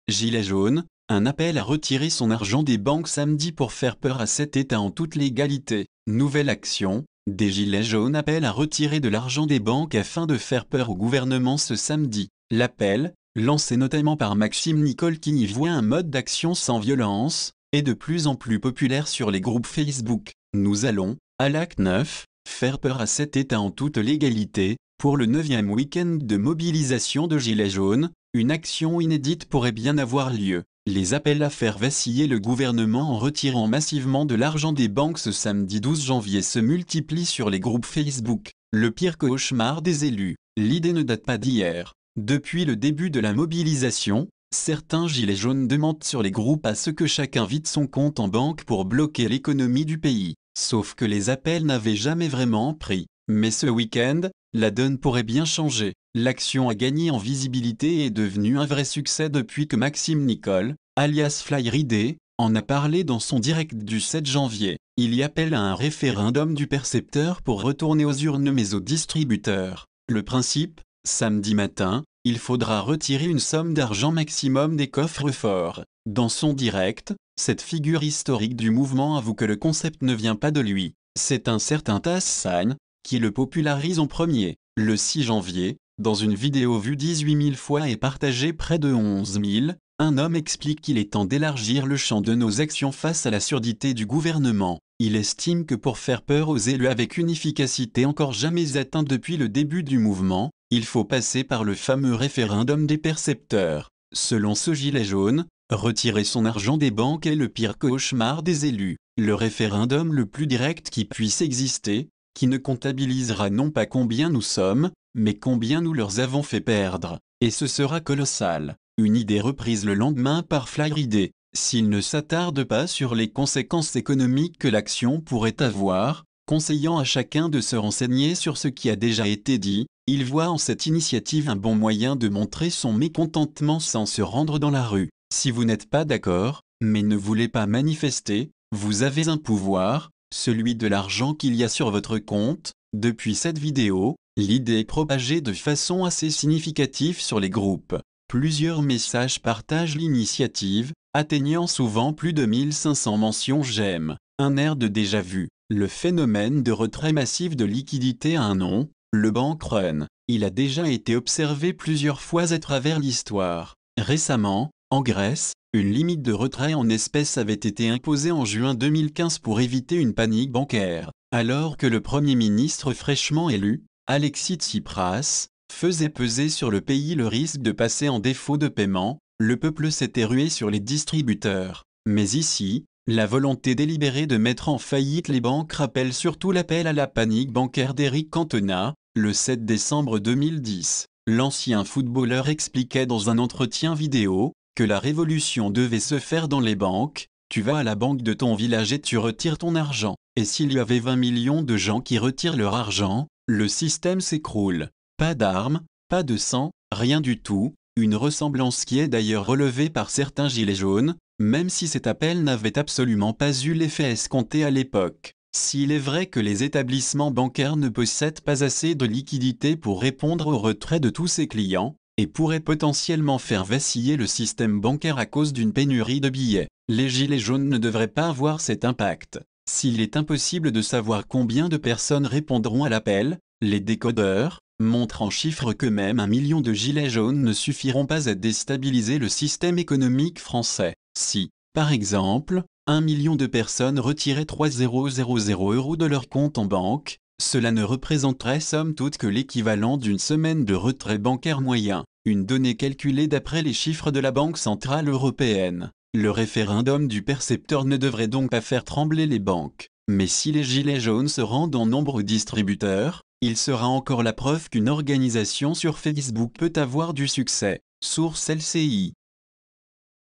Gilets jaunes, un appel à retirer son argent des banques samedi pour faire peur à cet État en toute légalité. Nouvelle action, des Gilets jaunes appellent à retirer de l'argent des banques afin de faire peur au gouvernement ce samedi. L'appel, lancé notamment par Maxime Nicole qui y voit un mode d'action sans violence, est de plus en plus populaire sur les groupes Facebook. Nous allons, à l'acte 9, faire peur à cet État en toute légalité. Pour le 9e week-end de mobilisation de Gilets jaunes, une action inédite pourrait bien avoir lieu. Les appels à faire vaciller le gouvernement en retirant massivement de l'argent des banques ce samedi 12 janvier se multiplient sur les groupes Facebook. Le pire cauchemar des élus. L'idée ne date pas d'hier. Depuis le début de la mobilisation, certains gilets jaunes demandent sur les groupes à ce que chacun vide son compte en banque pour bloquer l'économie du pays. Sauf que les appels n'avaient jamais vraiment pris. Mais ce week-end, la donne pourrait bien changer. L'action a gagné en visibilité et est devenue un vrai succès depuis que Maxime Nicole, alias Flyridé, en a parlé dans son direct du 7 janvier. Il y appelle à un référendum du percepteur pour retourner aux urnes mais aux distributeurs. Le principe, samedi matin, il faudra retirer une somme d'argent maximum des coffres forts. Dans son direct, cette figure historique du mouvement avoue que le concept ne vient pas de lui. C'est un certain Tassan qui le popularise en premier. Le 6 janvier, dans une vidéo vue 18 000 fois et partagée près de 11 000, un homme explique qu'il est temps d'élargir le champ de nos actions face à la surdité du gouvernement. Il estime que pour faire peur aux élus avec une efficacité encore jamais atteinte depuis le début du mouvement, il faut passer par le fameux référendum des percepteurs. Selon ce gilet jaune, retirer son argent des banques est le pire cauchemar des élus. Le référendum le plus direct qui puisse exister, qui ne comptabilisera non pas combien nous sommes, mais combien nous leur avons fait perdre. Et ce sera colossal. Une idée reprise le lendemain par Flyridé. S'il ne s'attarde pas sur les conséquences économiques que l'action pourrait avoir, conseillant à chacun de se renseigner sur ce qui a déjà été dit, il voit en cette initiative un bon moyen de montrer son mécontentement sans se rendre dans la rue. Si vous n'êtes pas d'accord, mais ne voulez pas manifester, vous avez un pouvoir, celui de l'argent qu'il y a sur votre compte. Depuis cette vidéo, l'idée est propagée de façon assez significative sur les groupes. Plusieurs messages partagent l'initiative, atteignant souvent plus de 1500 mentions j'aime. Un air de déjà-vu. Le phénomène de retrait massif de liquidités a un nom, le bank run. Il a déjà été observé plusieurs fois à travers l'histoire. Récemment, en Grèce, une limite de retrait en espèces avait été imposée en juin 2015 pour éviter une panique bancaire. Alors que le Premier ministre fraîchement élu, Alexis Tsipras, faisait peser sur le pays le risque de passer en défaut de paiement, le peuple s'était rué sur les distributeurs. Mais ici, la volonté délibérée de mettre en faillite les banques rappelle surtout l'appel à la panique bancaire d'Éric Cantona, le 7 décembre 2010. L'ancien footballeur expliquait dans un entretien vidéo que la révolution devait se faire dans les banques. Tu vas à la banque de ton village et tu retires ton argent. Et s'il y avait 20 millions de gens qui retirent leur argent, le système s'écroule. Pas d'armes, pas de sang, rien du tout, une ressemblance qui est d'ailleurs relevée par certains gilets jaunes, même si cet appel n'avait absolument pas eu l'effet escompté à l'époque. S'il est vrai que les établissements bancaires ne possèdent pas assez de liquidités pour répondre au retrait de tous ses clients, et pourraient potentiellement faire vaciller le système bancaire à cause d'une pénurie de billets, les gilets jaunes ne devraient pas avoir cet impact. S'il est impossible de savoir combien de personnes répondront à l'appel, les décodeurs montrent en chiffres que même 1 million de gilets jaunes ne suffiront pas à déstabiliser le système économique français. Si, par exemple, 1 million de personnes retiraient 3,000 € de leur compte en banque, cela ne représenterait somme toute que l'équivalent d'une semaine de retrait bancaire moyen, une donnée calculée d'après les chiffres de la Banque centrale européenne. Le référendum du percepteur ne devrait donc pas faire trembler les banques. Mais si les gilets jaunes se rendent en nombre aux distributeurs, il sera encore la preuve qu'une organisation sur Facebook peut avoir du succès. Source LCI.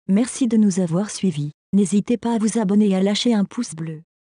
Merci de nous avoir suivis. N'hésitez pas à vous abonner et à lâcher un pouce bleu.